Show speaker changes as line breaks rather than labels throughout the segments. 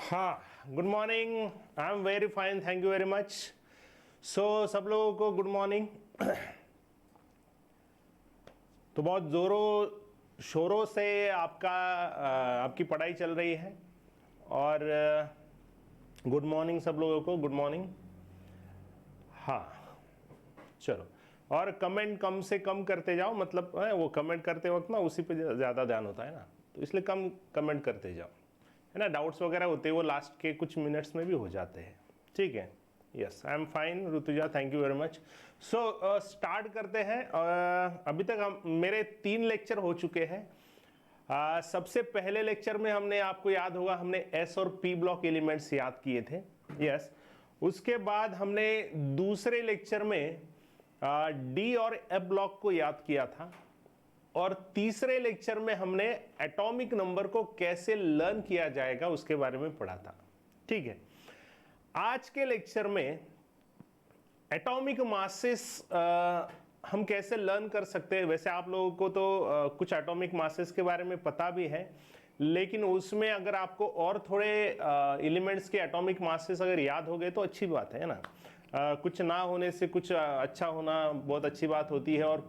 हाँ, good morning. I am very fine, thank you very much. So सब लोगों को गुड मॉर्निंग। तो बहुत ज़ोरों शोरों से आपकी पढ़ाई चल रही है और गुड मॉर्निंग सब लोगों को, गुड मॉर्निंग। हाँ, चलो, और कमेंट कम से कम करते जाओ, मतलब वो कमेंट करते वक्त ना उसी पे ज़्यादा ध्यान होता है ना, तो इसलिए कम कमेंट करते जाओ, है ना। डाउट्स वगैरह होते हैं वो लास्ट के कुछ मिनट्स में भी हो जाते हैं, ठीक है। Yes, I am fine Rutuja, thank you very much. So start करते हैं। अभी तक मेरे 3 लेक्चर हो चुके हैं। सबसे पहले लेक्चर में हमने, आपको याद होगा, हमने एस और पी ब्लॉक एलिमेंट्स याद किए थे। यस, उसके बाद हमने दूसरे लेक्चर में डी और एफ ब्लॉक को याद किया था, और तीसरे लेक्चर में हमने एटॉमिक नंबर को कैसे लर्न किया जाएगा उसके बारे में पढ़ा था, ठीक है। आज के लेक्चर में एटॉमिक मासेस हम कैसे लर्न कर सकते हैं। वैसे आप लोगों को तो कुछ एटॉमिक मासेस के बारे में पता भी है, लेकिन उसमें अगर आपको और थोड़े एलिमेंट्स के एटॉमिक मासेस अगर याद हो गए तो अच्छी बात है ना। कुछ ना होने से कुछ अच्छा होना बहुत अच्छी बात होती है, और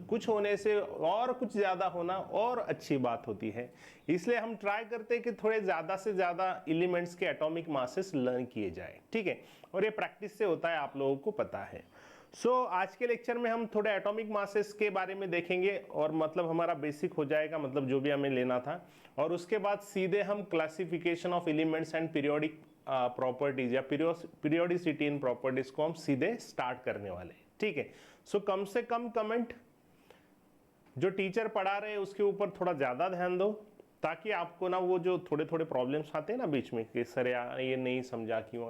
कुछ होने से और कुछ ज़्यादा होना और अच्छी बात होती है। इसलिए हम ट्राई करते हैं कि थोड़े ज़्यादा से ज़्यादा एलिमेंट्स के एटॉमिक मासेस लर्न किए जाए, ठीक है। और ये प्रैक्टिस से होता है, आप लोगों को पता है। आज के लेक्चर में हम थोड़े एटॉमिक मासेस के बारे में देखेंगे, और मतलब हमारा बेसिक हो जाएगा, मतलब जो भी हमें लेना था। और उसके बाद सीधे हम classification of elements and periodic properties या पीरियोडिसिटी इन प्रॉपर्टीज को हम सीधे स्टार्ट करने वाले हैं, ठीक है। कम से कम कमेंट जो टीचर पढ़ा रहे हैं उसके ऊपर थोड़ा ज़्यादा ध्यान दो, ताकि आपको ना वो जो थोड़े थोड़े प्रॉब्लम्स आते हैं ना बीच में कि सर यार ये नहीं समझा क्यों,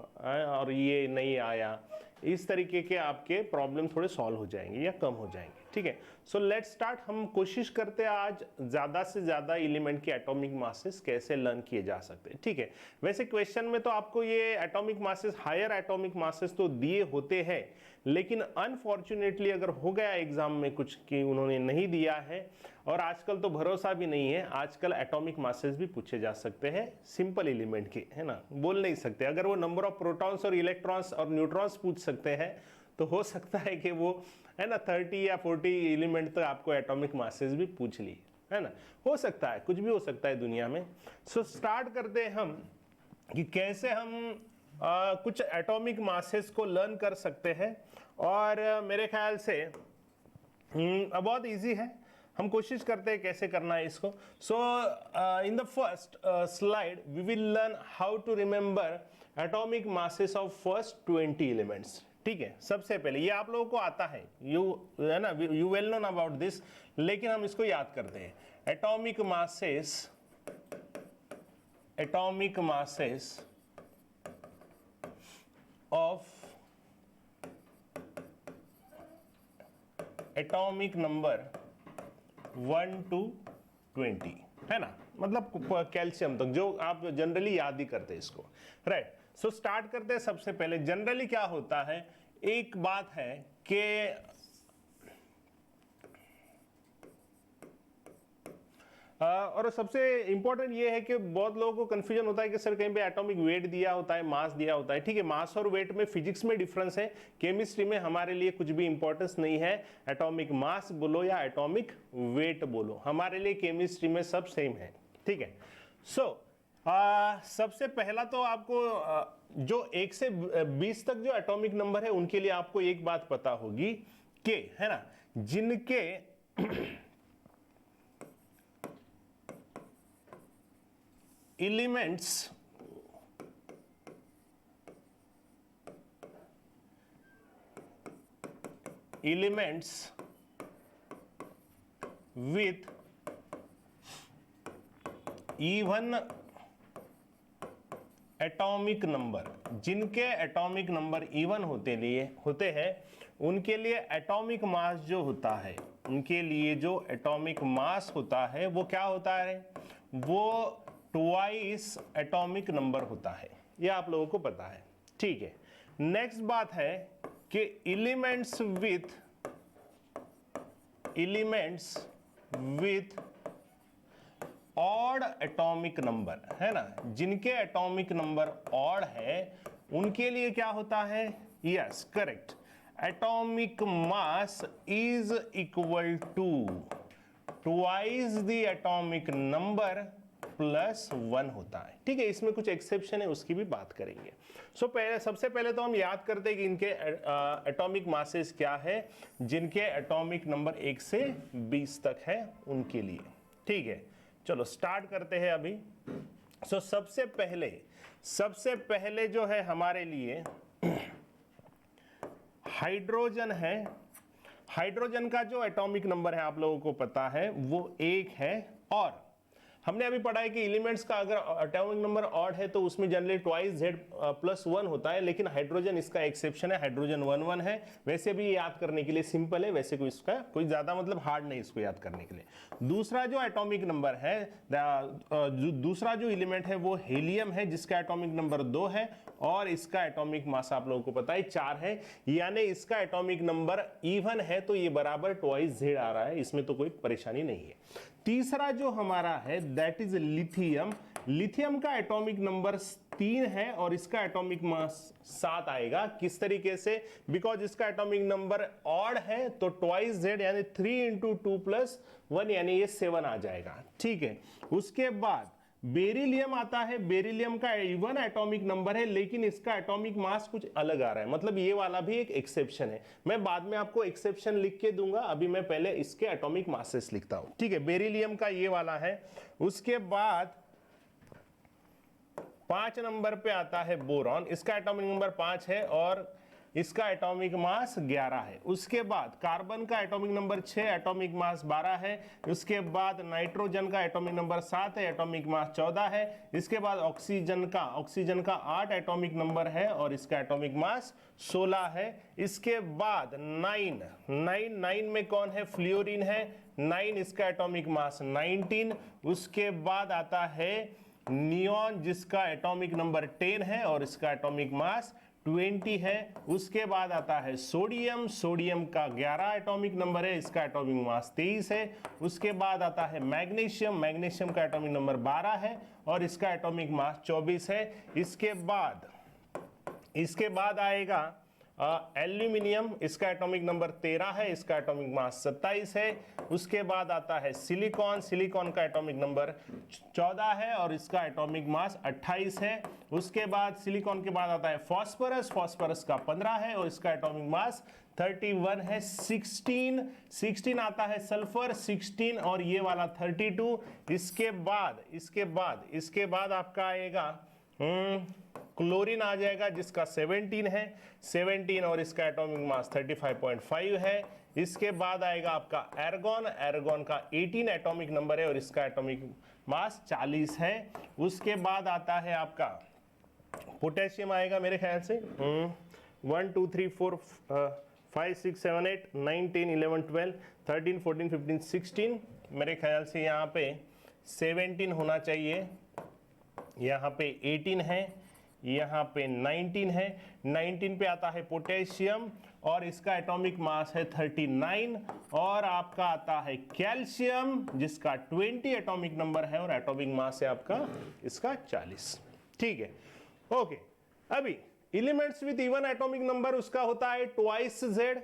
और ये नहीं आया, इस तरीके के आपके प्रॉब्लम थोड़े सॉल्व हो जाएंगे या कम हो जाएंगे, ठीक है। Let's start. हम कोशिश करते हैं आज ज़्यादा से ज़्यादा एलिमेंट के एटॉमिक मासेस कैसे लर्न किए जा सकते हैं, ठीक है। वैसे क्वेश्चन में तो आपको ये atomic masses, higher atomic masses तो दिए होते हैं, लेकिन अनफॉर्चुनेटली अगर हो गया एग्जाम में कुछ कि उन्होंने नहीं दिया है, और आजकल तो भरोसा भी नहीं है, आजकल एटॉमिक मासेस भी पूछे जा सकते हैं सिंपल एलिमेंट के, है ना। बोल नहीं सकते, अगर वो नंबर ऑफ प्रोटॉन्स और इलेक्ट्रॉन्स और न्यूट्रॉन्स पूछ सकते हैं तो हो सकता है कि वो, है ना, 30 या 40 एलिमेंट तक आपको एटॉमिक मासेस भी पूछ ली, है ना। हो सकता है, कुछ भी हो सकता है दुनिया में। स्टार्ट करते हैं हम कि कैसे हम कुछ एटॉमिक मासेस को लर्न कर सकते हैं। और मेरे ख्याल से बहुत इजी है, हम कोशिश करते हैं कैसे करना है इसको। In the first slide we will learn how to remember atomic masses of first 20 elements, ठीक है। सबसे पहले ये आप लोगों को आता है, है ना, you well known about this, लेकिन हम इसको याद करते हैं। Atomic masses of atomic number 1 to 20, है ना, मतलब कैल्शियम तक, जो आप जनरली याद ही करते हैं इसको, राइट। स्टार्ट करते हैं। सबसे पहले जनरली क्या होता है, एक बात है कि और सबसे इंपॉर्टेंट ये है कि बहुत लोगों को कंफ्यूजन होता है कि सर कहीं पे एटॉमिक वेट दिया होता है, मास दिया होता है, ठीक है। मास और वेट में फिजिक्स में डिफरेंस है, केमिस्ट्री में हमारे लिए कुछ भी इंपॉर्टेंस नहीं है। एटॉमिक मास बोलो या एटॉमिक वेट बोलो, हमारे लिए केमिस्ट्री में सब सेम है, ठीक है। सबसे पहला तो आपको जो 1 से 20 तक जो एटॉमिक नंबर है उनके लिए आपको एक बात पता होगी कि, है ना, जिनके elements with even atomic number, जिनके एटॉमिक नंबर इवन होते हैं, उनके लिए एटॉमिक मास जो होता है, उनके लिए जो एटॉमिक मास होता है वो क्या होता है, वो ट्वाइस एटॉमिक नंबर होता है। ये आप लोगों को पता है, ठीक है। नेक्स्ट बात है कि elements with odd atomic number है ना, जिनके एटॉमिक नंबर ऑड है उनके लिए क्या होता है, yes correct, atomic mass is equal to twice the atomic number plus 1 होता है। ठीक है, इसमें कुछ एक्सेप्शन है, उसकी भी बात करेंगे। सबसे पहले तो हम याद करते हैं कि इनके एटॉमिक मासेस क्या है, जिनके एटॉमिक नंबर 1 से 20 तक है उनके लिए। ठीक है, चलो स्टार्ट करते हैं अभी। सबसे पहले जो है हमारे लिए हाइड्रोजन है। हाइड्रोजन का जो एटॉमिक नंबर है आप लोगों को पता है वो 1 है, और हमने अभी पढ़ा है कि एलिमेंट्स का अगर एटॉमिक नंबर ऑड है तो उसमें जनरली ट्वाइस Z प्लस 1 होता है, लेकिन हाइड्रोजन इसका एक्सेप्शन है, हाइड्रोजन 1 है। वैसे भी याद करने के लिए सिंपल है, वैसे कोई इसका कोई ज्यादा मतलब हार्ड नहीं इसको याद करने के लिए। दूसरा जो एटॉमिक नंबर है, दूसरा जो एलिमेंट है वो हीलियम है, जिसका एटॉमिक नंबर 2 है, और इसका एटॉमिक मास आप लोगों को पता है 4 है, यानी इसका एटॉमिक नंबर इवन है तो ये बराबर ट्वाइस Z आ रहा है, इसमें तो कोई परेशानी नहीं है। तीसरा जो हमारा है दैट इज लिथियम। लिथियम का एटॉमिक नंबर 3 है और इसका एटॉमिक मास 7 आएगा। किस तरीके से, बिकॉज इसका एटॉमिक नंबर ऑड है तो ट्वाइस Z यानी 3 × 2 + 1 यानी ये 7 आ जाएगा। ठीक है, उसके बाद बेरिलियम आता है। बेरिलियम का इवन एटॉमिक नंबर है, लेकिन इसका एटॉमिक मास कुछ अलग आ रहा है, मतलब ये वाला भी एक एक्सेप्शन है। मैं बाद में आपको एक्सेप्शन लिख के दूंगा, अभी मैं पहले इसके एटॉमिक मासेस लिखता हूं। ठीक है, बेरिलियम का ये वाला है। उसके बाद 5 नंबर पे आता है बोरॉन। इसका एटॉमिक नंबर 5 है और इसका एटॉमिक मास 11 है। उसके बाद कार्बन का एटॉमिक नंबर 6, एटॉमिक मास 12 है। उसके बाद नाइट्रोजन का एटॉमिक नंबर 7 है, एटॉमिक मास 14 है। इसके बाद ऑक्सीजन का 8 एटॉमिक नंबर है और इसका एटॉमिक मास 16 है। इसके बाद 9 में कौन है, फ्लोरीन है। 9 इसका एटॉमिक मास 19। उसके बाद आता है नियॉन, जिसका एटॉमिक नंबर 10 है और इसका एटॉमिक मास 20 है। उसके बाद आता है सोडियम। सोडियम का 11 एटॉमिक नंबर है, इसका एटॉमिक मास 23 है। उसके बाद आता है मैग्नीशियम। मैग्नीशियम का एटॉमिक नंबर 12 है और इसका एटॉमिक मास 24 है। इसके बाद आएगा एल्यूमिनियम। इसका एटॉमिक नंबर 13 है, इसका एटॉमिक मास 27 है। उसके बाद आता है सिलिकॉन। सिलिकॉन का एटॉमिक नंबर 14 है और इसका एटॉमिक मास 28 है। उसके बाद सिलिकॉन के बाद आता है फॉस्फोरस। फॉस्फोरस का 15 है और इसका एटॉमिक मास 31 है। 16 आता है सल्फर, 16 और ये वाला 32। इसके बाद आपका आएगा क्लोरीन आ जाएगा, जिसका 17 है, 17 और इसका एटॉमिक मास 35.5 है। इसके बाद आएगा आपका एर्गॉन। एर्गॉन का 18 एटॉमिक नंबर है और इसका एटॉमिक मास 40 है। उसके बाद आता है आपका पोटेशियम आएगा मेरे ख्याल से 1 2 3 4 5 6 7 8 9 10 11 12 13 14 15 16 मेरे ख्याल से यहाँ पे 17 होना चाहिए, यहाँ पे 18 है, यहाँ पे 19 है। 19 पे आता है पोटेशियम और इसका एटॉमिक मास है 39। और आपका आता है कैल्शियम, जिसका 20 एटॉमिक नंबर है और एटॉमिक मास है आपका इसका 40। ठीक है, ओके। अभी elements with even atomic number उसका होता है ट्वाइस Z।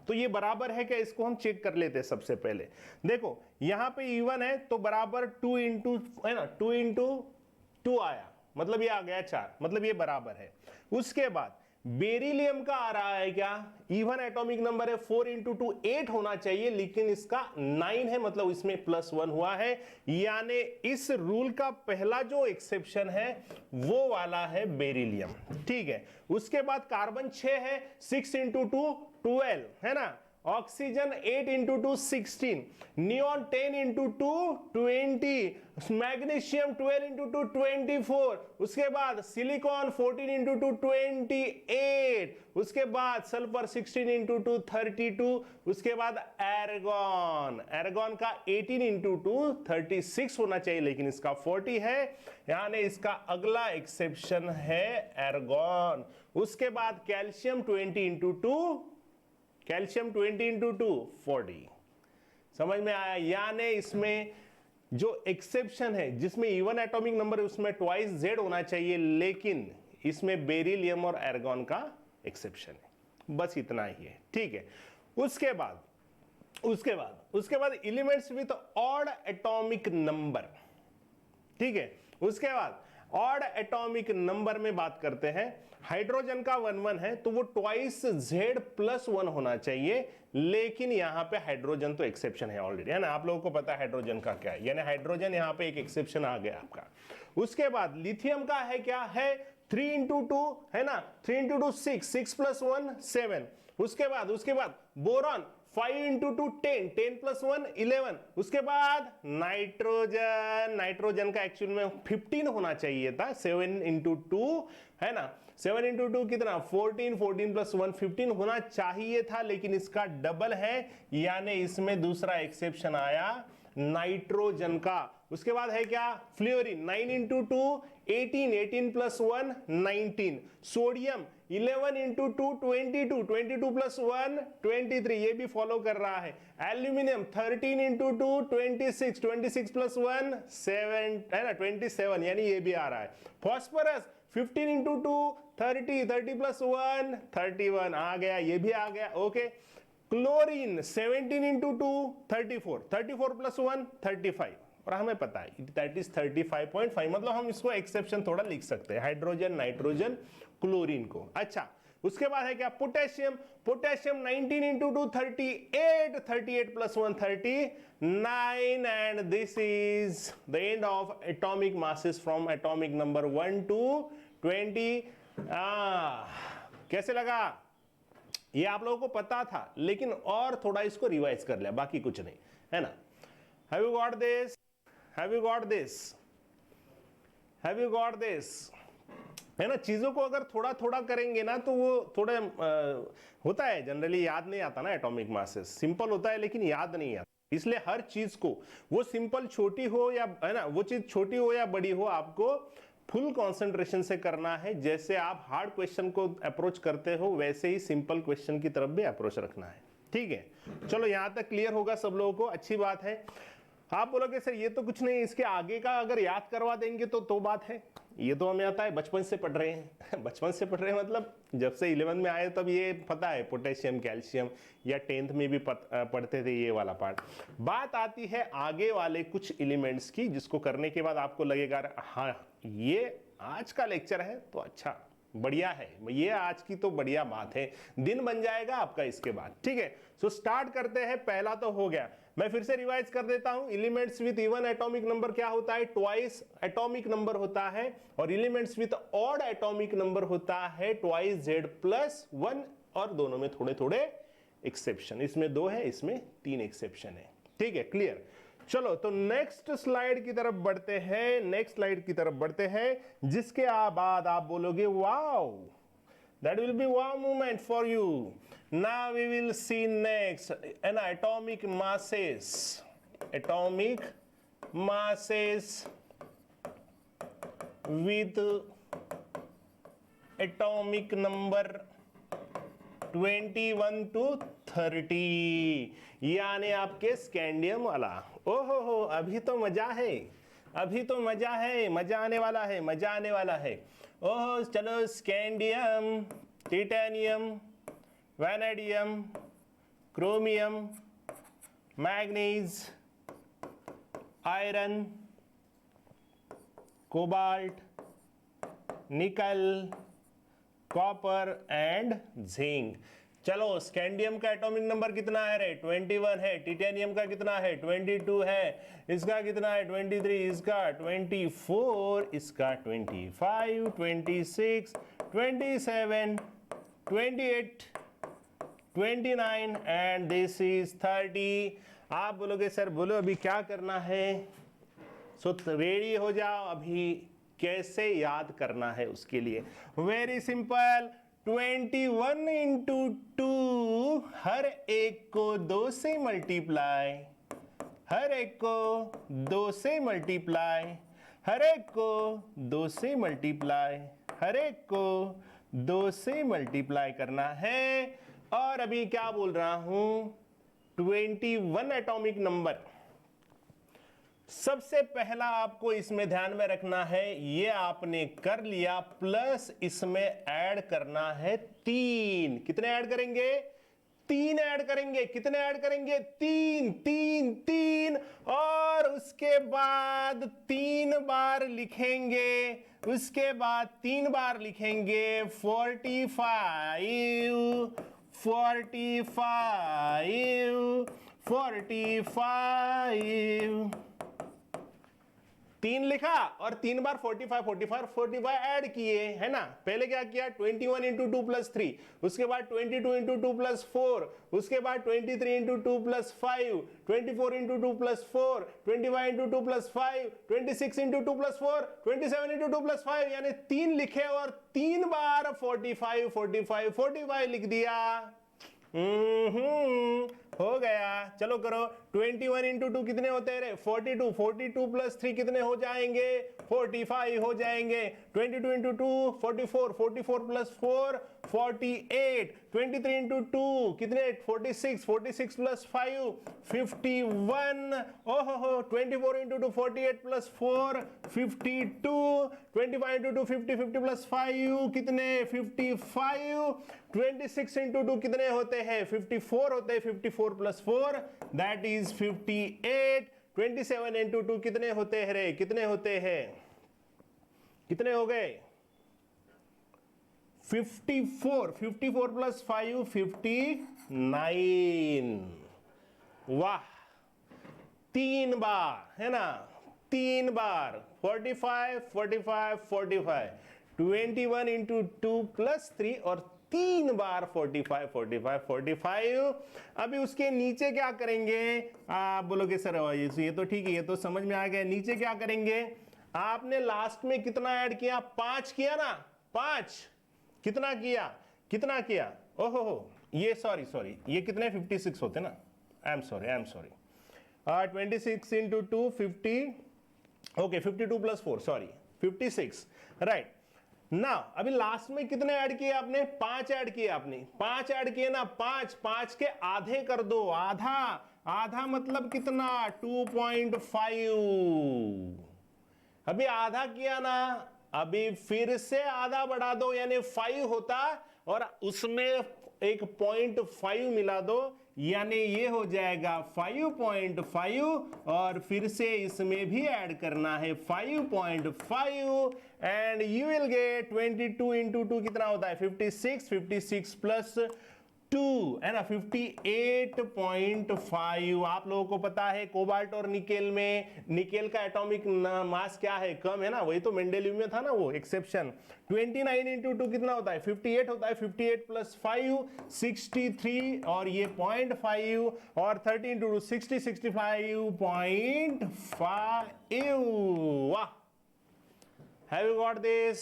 तो ये बराबर है क्या, इसको हम चेक कर लेते हैं। सबसे पहले देखो यहाँ पे इवन है तो बराबर 2 इंटू है ना, 2 इंटू 2 आया, मतलब ये आ गया 4, मतलब ये बराबर है। उसके बाद बेरिलियम का आ रहा है क्या, इवन एटॉमिक नंबर है 4 इंटू 2 8 होना चाहिए, लेकिन इसका 9 है, मतलब इसमें +1 हुआ है, यानी इस रूल का पहला जो एक्सेप्शन है वो वाला है बेरिलियम। ठीक है, उसके बाद कार्बन 6 है, 6 इंटू 2 12 है ना। Oxygen 8 into 2 16, neon 10 into 2 20, magnesium 12 into 2 24, उसके बाद सिलिकॉन 14 इंटू 2 28, उसके बाद सल्फर 16 इंटू 2 32, उसके बाद एर्गॉन का 18 इंटू 2 36 होना चाहिए, लेकिन इसका 40 है, यानी इसका अगला एक्सेप्शन है एर्गॉन। उसके बाद कैल्शियम 20 इंटू 2 40 समझ में आया, यानी इसमें जो एक्सेप्शन है जिसमें इवन एटॉमिक नंबर उसमें ट्वाइस जेड होना चाहिए, लेकिन इसमें बेरिलियम और एर्गॉन का एक्सेप्शन है। बस इतना ही है, ठीक है। उसके बाद elements with odd atomic number, ठीक है। उसके बाद ऑड एटॉमिक नंबर में बात करते हैं। हाइड्रोजन का 1 1 है तो वो ट्वाइस Z+1 होना चाहिए, लेकिन यहां पे हाइड्रोजन तो एक्सेप्शन है ऑलरेडी, है ना। आप लोगों को पता है हाइड्रोजन का क्या है, यानी हाइड्रोजन यहां पे एक एक्सेप्शन आ गया आपका। उसके बाद लिथियम का है, क्या है, 3 into 2 है ना, 3 into 2 6, 6 + 1 7। उसके बाद बोरॉन 5 into 2 10, 10 + 1 11। उसके बाद नाइट्रोजन का एक्चुअल में 15 होना चाहिए था, 7 into 2 है ना, 7 into 2 कितना 14, 14 + 1 15 होना चाहिए था, लेकिन इसका डबल है, यानी इसमें दूसरा एक्सेप्शन आया नाइट्रोजन का। उसके बाद है क्या, फ्लोरीन 9 into 2 18, 18 + 1 19। सोडियम 11 into 2 22, 22 + 1 23, ये भी फॉलो कर रहा है। एल्यूमिनियम 13 into 2 26, 26 + 1 7 है ना, 27, यानी ये भी आ रहा है। फॉस्फोरस 15 into 2 30, 30 + 1 31 आ गया, ये भी आ गया, ओके। क्लोरीन 17 into 2 34, 34 + 1 35, और हमें पता है दैट इज 35.5, मतलब हम इसको एक्सेप्शन थोड़ा लिख सकते हैं, हाइड्रोजन नाइट्रोजन क्लोरीन को। अच्छा, उसके बाद है क्या, potassium 19 into 2 38, 38 + 1 39, and this is the end of atomic masses from atomic number 1 to 20। कैसे लगा, ये आप लोगों को पता था, लेकिन और थोड़ा इसको रिवाइज कर लिया, बाकी कुछ नहीं, है ना। Have you got this? Have you got this? Have you got this? है ना, चीजों को अगर थोड़ा थोड़ा करेंगे ना तो वो थोड़े होता है, जनरली याद नहीं आता ना। एटॉमिक मासेस सिंपल होता है लेकिन याद नहीं आता, इसलिए हर चीज को, वो सिंपल छोटी हो या, है ना, वो चीज छोटी हो या बड़ी हो, आपको फुल कंसंट्रेशन से करना है। जैसे आप हार्ड क्वेश्चन को अप्रोच करते हो, वैसे ही सिंपल क्वेश्चन की तरफ भी अप्रोच रखना है, ठीक है। चलो, यहां तक क्लियर होगा सब लोगों को, अच्छी बात है। आप बोलोगे सर ये तो कुछ नहीं, इसके आगे का अगर याद करवा देंगे तो बात है। ये तो हमें आता है, बचपन से पढ़ रहे हैं बचपन से पढ़ रहे हैं मतलब जब से 11 में आए तब ये पता है, पोटेशियम कैल्शियम, या 10th में भी पढ़ते थे ये वाला पार्ट। बात आती है आगे वाले कुछ एलिमेंट्स की, जिसको करने के बाद आपको लगेगा हाँ ये आज का लेक्चर है तो अच्छा बढ़िया है, ये आज की तो बढ़िया बात है, दिन बन जाएगा आपका इसके बाद, ठीक है। सो स्टार्ट करते हैं। पहला तो हो गया, मैं फिर से रिवाइज कर देता हूं। Elements with even atomic number क्या होता है, ट्वाइस एटॉमिक नंबर होता है, और elements with odd atomic number होता है ट्वाइस Z+1, और दोनों में थोड़े थोड़े एक्सेप्शन, इसमें 2 है, इसमें 3 एक्सेप्शन है, ठीक है, क्लियर। चलो तो नेक्स्ट स्लाइड की तरफ बढ़ते हैं, नेक्स्ट स्लाइड की तरफ बढ़ते हैं, जिसके बाद आप बोलोगे wow, that will be wow moment for you. Now we will see next an atomic masses with atomic number 21 to 30, यानी आपके स्कैंडियम वाला। ओहो हो, अभी तो मजा है, अभी तो मजा है, मजा आने वाला है, मजा आने वाला है। ओह चलो, scandium, titanium, vanadium, chromium, manganese, iron, cobalt, निकल, कॉपर एंड जिंक। चलो, स्कैंडियम का एटॉमिक नंबर कितना है रे, 21 है। टिटेनियम का कितना है, 22 है। इसका कितना है, 23, इसका 24, इसका 25, 26, 27, 28, 29 एंड दिस इज 30। आप बोलोगे सर बोलो अभी क्या करना है, सो रेडी हो जाओ, अभी कैसे याद करना है उसके लिए वेरी सिंपल। 21 into 2, हर एक को 2 से मल्टीप्लाई, हर एक को 2 से मल्टीप्लाई, हर एक को 2 से मल्टीप्लाई, हर एक को 2 से मल्टीप्लाई करना है। और अभी क्या बोल रहा हूं, 21 एटॉमिक नंबर। सबसे पहला आपको इसमें ध्यान में रखना है, ये आपने कर लिया, प्लस इसमें ऐड करना है 3। कितने ऐड करेंगे? 3 ऐड करेंगे। कितने ऐड करेंगे? 3 3 3। और उसके बाद 3 बार लिखेंगे, उसके बाद 3 बार लिखेंगे 45 45 45। 3 लिखा और 3 बार 45 45 45 ऐड किए, है ना। पहले क्या किया? 21 इंटू 2 प्लस 3, उसके बाद 22 इंटू 2 प्लस 4, उसके बाद 23 into 2 plus 5, 24 into 2 plus 4, 25 into 2 plus 5, 26 into 2 plus 4, 27 into 2 plus 5, यानी 3 लिखे और 3 बार 45 45 45 लिख दिया। हो गया। चलो करो। 21 इंटू 2 कितने होते हैं रे? 42। 42 प्लस 3 कितने हो जाएंगे? 45 हो जाएंगे। 22 इंटू 2 44, 44 प्लस 4 48। 23 इंटू 2 कितने? 46, 46 प्लस 5 51। ओहो हो। 24 इंटू 2 48 प्लस 4 52। 25 इंटू 2 50, 50 प्लस 5 कितने? 55। 26 इंटू 2 कितने होते हैं? 54 होते हैं। 54 प्लस 4 दैट इज 58। 27 इंटू 2 कितने होते हैं रे? कितने होते हैं? कितने हो गए? 54। 54 प्लस 5 59। वाह, 3 बार, है ना। 3 बार 45 45 45। 21 इंटू 2 प्लस 3 और 3 बार 45 45 45। अभी उसके नीचे क्या करेंगे? आप बोलोगे सर ये तो ठीक है, ये तो समझ में आ गया। नीचे क्या करेंगे? आपने लास्ट में कितना ऐड किया? 5 किया ना। 5 कितना किया? कितना किया? ओहो हो, ये सॉरी ये कितने? 56 होते ना। I am sorry 26 into 2 50। Okay 52 plus 4 sorry 56, right. ना अभी लास्ट में कितने ऐड किए आपने? 5 ऐड किए आपने। 5 ऐड किए ना। 5 के आधे कर दो। आधा आधा मतलब कितना? 2.5। अभी आधा किया ना, अभी फिर से आधा बढ़ा दो, यानी 5 होता और उसमें एक 0.5 मिला दो, यानी ये हो जाएगा 5.5 और फिर से इसमें भी ऐड करना है 5.5 and you will get 22 into 2 कितना होता है? 56। 56 प्लस 2 है ना 58.5। आप लोगों को पता है कोबाल्ट और निकेल में निकेल का एटॉमिक मास क्या है? कम है ना। वही तो मेंडेलियम में था ना वो एक्सेप्शन। 29 इंटू 2 कितना होता है? 58 होता है। 58 प्लस 5 63 और ये 0.5 और 30 इंटू 2 60 65.5। वाह, have you got this?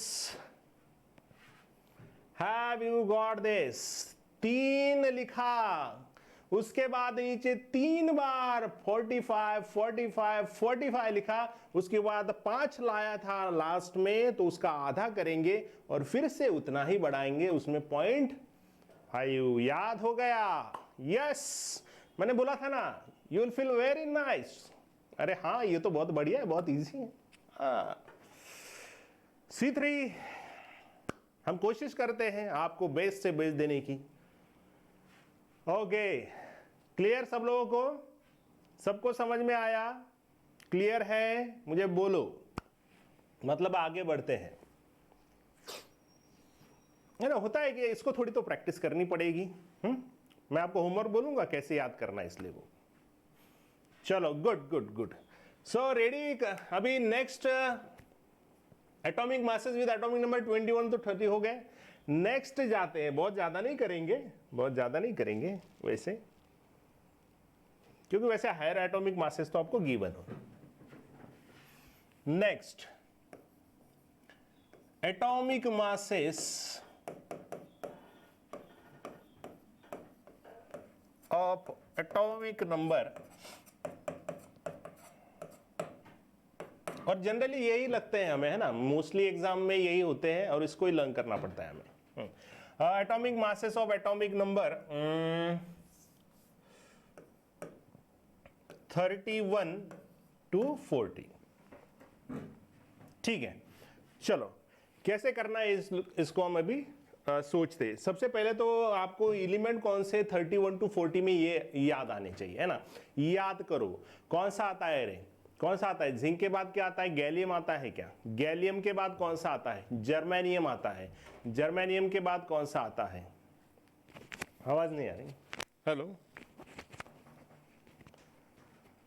Have you got this? 3 लिखा, उसके बाद नीचे 3 बार 45 45 45 लिखा, उसके बाद 5 लाया था लास्ट में, तो उसका आधा करेंगे और फिर से उतना ही बढ़ाएंगे, उसमें 0.5। याद हो गया? यस, मैंने बोला था ना, you will feel very nice. अरे हाँ, ये तो बहुत बढ़िया है, बहुत इजी है। C3 हम कोशिश करते हैं आपको बेस्ट से बेस्ट देने की। ओके, क्लियर सब लोगों को? सबको समझ में आया? क्लियर है? मुझे बोलो, मतलब आगे बढ़ते हैं, है ना। होता है कि इसको थोड़ी तो प्रैक्टिस करनी पड़ेगी। मैं आपको होमवर्क बोलूंगा कैसे याद करना है, इसलिए वो। चलो, good good good. So ready? अभी next atomic masses with atomic number 21 तो 30 हो गए। नेक्स्ट जाते हैं। बहुत ज्यादा नहीं करेंगे, बहुत ज्यादा नहीं करेंगे वैसे, क्योंकि वैसे हायर एटॉमिक मासेस तो आपको गिवन हो। Next, atomic masses of atomic number, और जनरली यही लगते हैं हमें, है ना। मोस्टली एग्जाम में यही होते हैं और इसको ही लर्न करना पड़ता है हमें। Atomic masses of atomic number 31 to 40। ठीक है, चलो कैसे करना है इसको हम अभी सोचते हैं। सबसे पहले तो आपको एलिमेंट कौन से 31 टू 40 में ये याद आने चाहिए, है ना। याद करो कौन सा आता है रे, कौन सा आता है? जिंक के बाद क्या आता है? गैलियम आता है क्या? गैलियम के बाद कौन सा आता है? जर्मेनियम आता है। जर्मेनियम के बाद कौन सा आता है? आवाज नहीं आ रही, हेलो,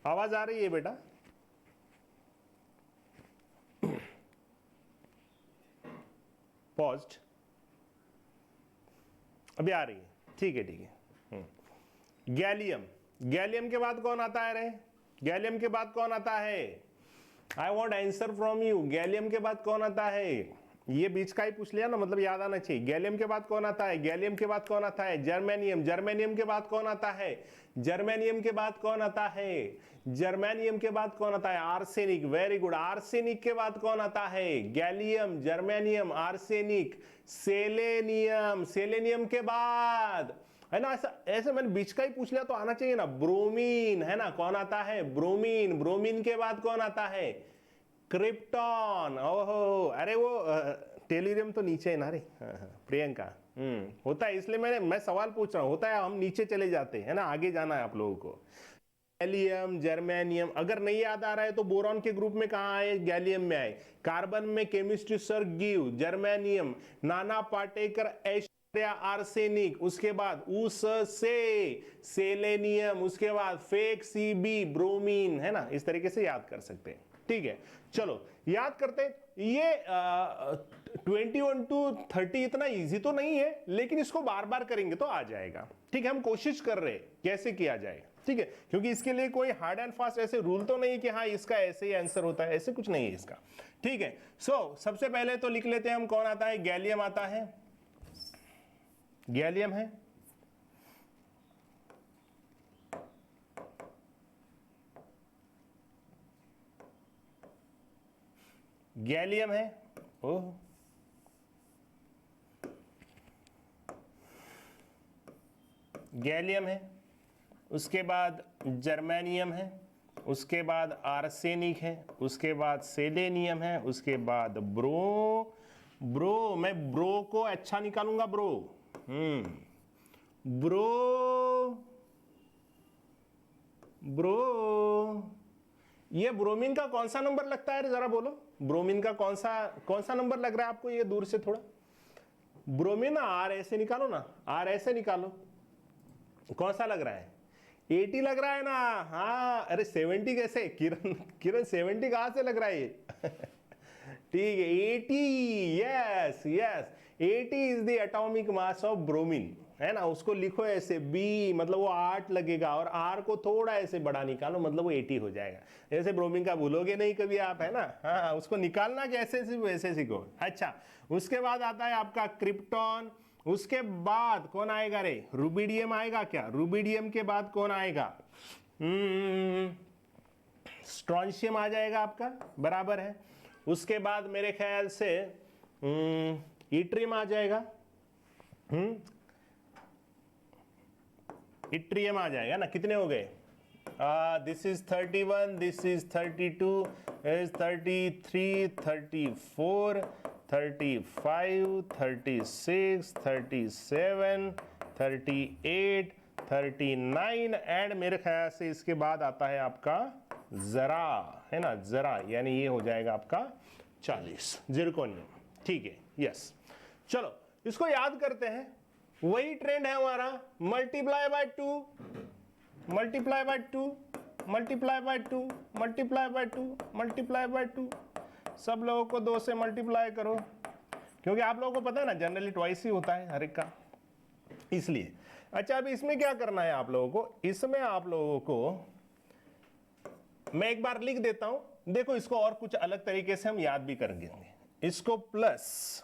आवाज आ रही है बेटा? पॉज्ड, अभी आ रही है, ठीक है ठीक है। गैलियम, गैलियम के बाद कौन आता है रे? गैलियम के बाद कौन आता है? I want answer from you. Gallium के बाद कौन आता है? ये बीच का ही पूछ लिया ना, मतलब याद आना चाहिए। गैलियम के बाद कौन आता है? गैलियम के बाद कौन आता है? जर्मेनियम। जर्मेनियम के बाद कौन आता है? जर्मेनियम के बाद कौन आता है? जर्मेनियम के बाद कौन आता है? आर्सेनिक। Very good. आर्सेनिक के बाद कौन आता है? Gallium, germanium, arsenic, selenium. Selenium के बाद, है ना, ऐसा ऐसे मैंने बीच का ही पूछ लिया तो आना चाहिए ना। ब्रोमीन, है ना, कौन आता है? ब्रोमीन। ब्रोमीन के बाद कौन आता है? क्रिप्टॉन। ओहो, अरे वो टेलिरियम तो नीचे है ना रे। प्रियंका, होता है, इसलिए मैं सवाल पूछ रहा हूं। होता है, हम नीचे चले जाते हैं, है ना, आगे जाना है आप लोगों को। गैलियम, जर्मेनियम, अगर नहीं याद आ रहा है तो बोरॉन के ग्रुप में कहां आए? गैलियम में आए। कार्बन में chemistry sir give, germanium, Nana Patekar, arsenic, उसके बाद उस से सेलेनियम, उसके बाद फेक सीबी, ब्रोमीन, है ना। इस तरीके से याद कर सकते हैं। ठीक है, चलो याद करते हैं। ये 21 टू 30 इतना इजी तो नहीं है, लेकिन इसको बार बार करेंगे तो आ जाएगा। ठीक है, हम कोशिश कर रहे हैं कैसे किया जाए। ठीक है, क्योंकि इसके लिए कोई हार्ड एंड फास्ट ऐसे रूल तो नहीं कि हाँ इसका ऐसे ही आंसर होता है, ऐसे कुछ नहीं है इसका। ठीक है, सबसे पहले तो लिख लेते हैं हम, कौन आता है? गैलियम आता है। गैलियम है, गैलियम है, ओह, गैलियम है, उसके बाद जर्मेनियम है, उसके बाद आर्सेनिक है, उसके बाद सेलेनियम है, उसके बाद ब्रो, मैं ब्रो को अच्छा निकालूंगा, ब्रो, ब्रो, ये ब्रोमीन का कौन सा नंबर लगता है जरा बोलो? ब्रोमीन का कौन सा नंबर लग रहा है आपको? ये दूर से थोड़ा, ब्रोमीन, आर ऐसे निकालो ना, आर ऐसे निकालो, कौन सा लग रहा है? 80 लग रहा है ना? हाँ, अरे 70 कैसे? किरण 70 कहां से लग रहा है ये? ठीक है, 80, yes yes, 80 is the atomic mass of bromine, है ना। उसको लिखो ऐसे, बी मतलब वो 8 लगेगा, और आर को थोड़ा ऐसे बड़ा निकालो, मतलब वो 80 हो जाएगा। ऐसे ब्रोमीन का भूलोगे नहीं कभी आप, है ना। हाँ, उसको निकालना कैसे वैसे सीखो। अच्छा, उसके बाद आता है आपका क्रिप्टॉन। उसके बाद कौन आएगा रे? रुबिडियम आएगा क्या? रुबिडियम के बाद कौन आएगा? स्ट्रॉन्शियम आ जाएगा आपका, बराबर है। उसके बाद मेरे ख्याल से इट्रियम आ जाएगा, इट्रियम आ जाएगा ना। कितने हो गए? This is 31, this is 32, is 33, 34, 35, 36, 37, 38, 39, and मेरे ख्याल से इसके बाद आता है आपका जरा, है ना, जरा, यानी ये हो जाएगा आपका 40, जिरकोनियम। ठीक है, यस। चलो इसको याद करते हैं। वही ट्रेंड है हमारा, multiply by 2, multiply by 2, multiply by 2, multiply by 2, multiply by 2। सब लोगों को 2 से मल्टीप्लाई करो, क्योंकि आप लोगों को पता है ना जनरली ट्वाइस ही होता है हर एक का, इसलिए। अच्छा, अभी इसमें क्या करना है आप लोगों को? इसमें आप लोगों को मैं एक बार लिख देता हूं, देखो इसको और कुछ अलग तरीके से हम याद भी करेंगे। इसको प्लस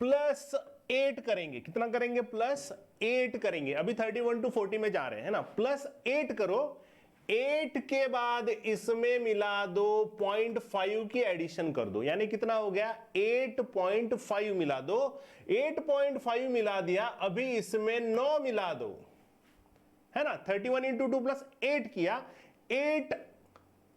+8 करेंगे। कितना करेंगे? +8 करेंगे। अभी 31 टू 40 में जा रहे हैं ना, +8 करो। 8 के बाद इसमें मिला दो 0.5 की एडिशन कर दो, यानी कितना हो गया 8.5 मिला दो। 8.5 मिला दिया, अभी इसमें 9 मिला दो, है ना। 31 इंटू 2 प्लस 8 किया, 8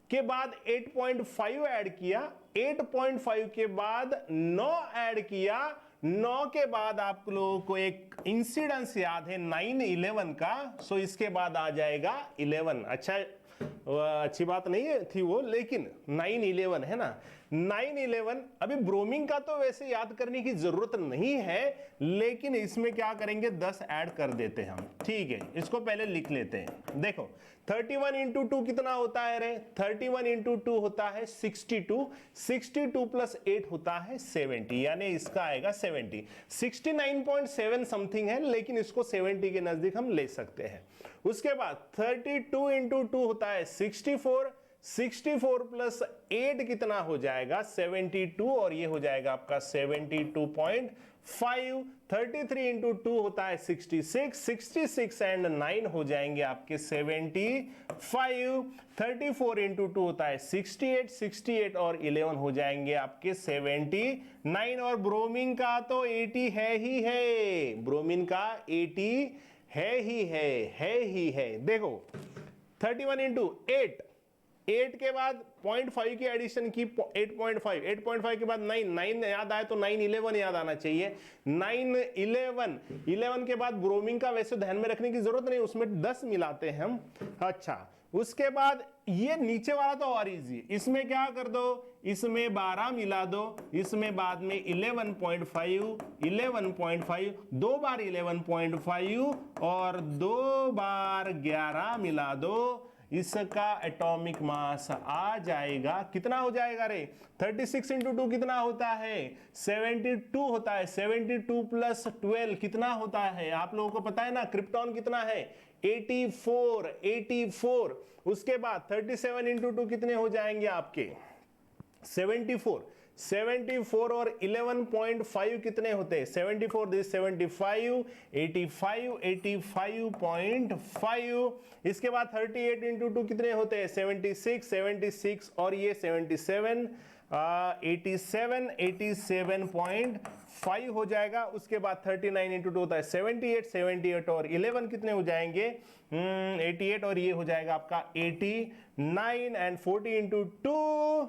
के बाद 8.5 ऐड किया, 8.5 के बाद 9 ऐड किया, 9 के बाद आप लोगों को एक इंसिडेंस याद है 9-11 का, सो इसके बाद आ जाएगा 11। अच्छा, अच्छी बात नहीं थी वो, लेकिन 9-11 है ना, 9-11। अभी ब्रोमिंग का तो वैसे याद करने की जरूरत नहीं है, लेकिन इसमें क्या करेंगे 10 ऐड कर देते हैं हम, ठीक है। इसको पहले लिख लेते हैं। देखो 31 इंटू 2 कितना होता है रे, 31 इंटू 2 होता है 62, 62 प्लस 8 होता है 70, यानी इसका आएगा 70। 69.7 समथिंग है, लेकिन इसको 70 के नजदीक हम ले सकते हैं। उसके बाद 32 इंटू 2 होता है 64, 64 प्लस 8 कितना हो जाएगा 72, और ये हो जाएगा आपका 72.5। 33 इंटू 2 होता है 66, 66 एंड 9 हो जाएंगे आपके 75। 34 इंटू 2 होता है 68, 68 और 11 हो जाएंगे आपके 79। और ब्रोमीन का तो 80 है ही है, ब्रोमीन का 80 है ही है। देखो 31 इंटू 8 के बाद 0.5 की एडिशन की 8.5, 8.5 के बाद 9 याद आए तो 9-11 याद आना चाहिए। 9-11 के बाद ब्रोमीन का वैसे ध्यान में रखने की जरूरत नहीं, उसमें 10 मिलाते हैं हम। अच्छा, उसके बाद ये नीचे वाला तो और इजी, इसमें क्या कर दो, इसमें 12 मिला दो, इसमें बाद में 11.5, 2 बार 11.5 और 2 बार 11 मिला दो, इसका एटॉमिक मास आ जाएगा, कितना हो जाएगा रे 36 इंटू 2 कितना होता है 72 होता है। 72 प्लस 12 कितना होता है, आप लोगों को पता है ना, क्रिप्टॉन कितना है 84। उसके बाद 37 इंटू 2 कितने हो जाएंगे आपके 74 और 11.5 कितने होते हैं 74, दिस 75, 85.5। इसके बाद 38 इंटू 2 कितने होते हैं 76 और ये 77, 87.5 हो जाएगा। उसके बाद 39 इंटू 2 होता है 78 और 11 कितने हो जाएंगे 88 और ये हो जाएगा आपका 89 एंड 40 इंटू 2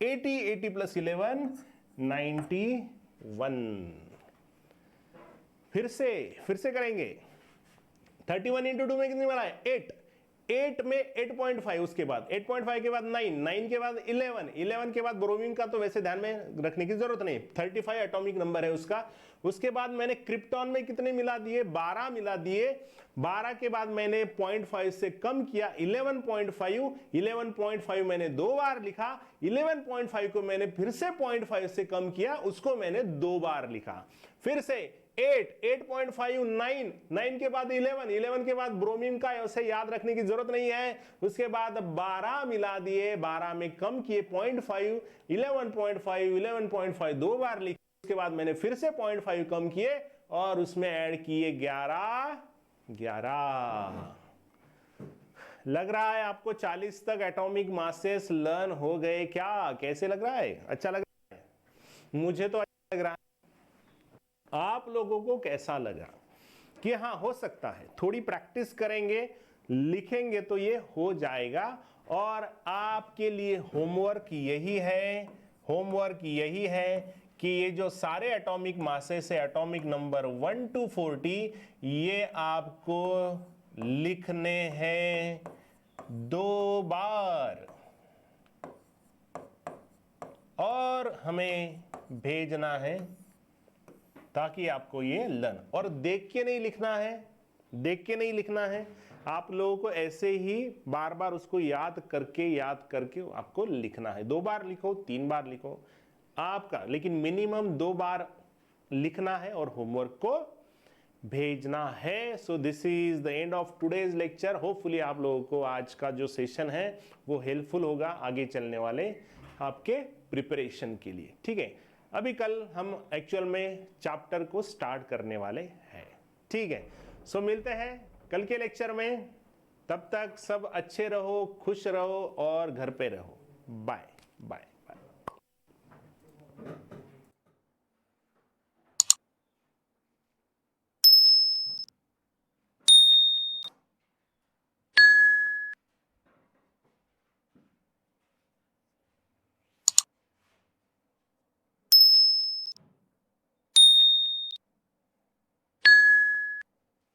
80 प्लस 11 91। फिर से करेंगे 31 इंटू 2 में कितनी बना है 8 में 8.5, उसके बाद 8.5 के बाद 9 के बाद 11 के बाद ब्रोमीन का तो वैसे ध्यान में रखने की जरूरत नहीं, 35 एटॉमिक नंबर है उसका। उसके बाद मैंने क्रिप्टॉन में कितने मिला दिए 12 मिला दिए, 12 के बाद मैंने 0.5 से कम किया 11.5 मैंने 2 बार लिखा, 11.5 को मैंने फिर से 0.5 से कम किया, उसको मैंने 2 बार लिखा। फिर से 8.5 9 के बाद 11 के बाद ब्रोमीन का ऐसे याद रखने की जरूरत नहीं है। उसके बाद 12 मिला दिए, 12 में कम किए 0.5, 11.5 2 बार लिखे। उसके बाद मैंने फिर से 0.5 कम किए और उसमें ऐड किए 11। लग रहा है आपको 40 तक एटॉमिक मासेस लर्न हो गए क्या? कैसे लग रहा है? अच्छा लग रहा है? मुझे तो अच्छा लग रहा है। आप लोगों को कैसा लगा? कि हाँ हो सकता है, थोड़ी प्रैक्टिस करेंगे लिखेंगे तो ये हो जाएगा। और आपके लिए होमवर्क यही है कि ये जो सारे एटॉमिक मासेस है, एटॉमिक नंबर 1 to 40, ये आपको लिखने हैं 2 बार और हमें भेजना है ताकि आपको ये लर्न। और देख के नहीं लिखना है, आप लोगों को ऐसे ही बार बार उसको याद करके आपको लिखना है। 2 बार लिखो, 3 बार लिखो आपका, लेकिन मिनिमम 2 बार लिखना है और होमवर्क को भेजना है। So this is the end of today's lecture. Hopefully आप लोगों को आज का जो सेशन है वो हेल्पफुल होगा आगे चलने वाले आपके प्रिपरेशन के लिए। ठीक है, अभी कल हम एक्चुअल में चैप्टर को स्टार्ट करने वाले हैं। ठीक है, सो मिलते हैं कल के लेक्चर में। तब तक सब अच्छे रहो, खुश रहो और घर पे रहो। Bye bye.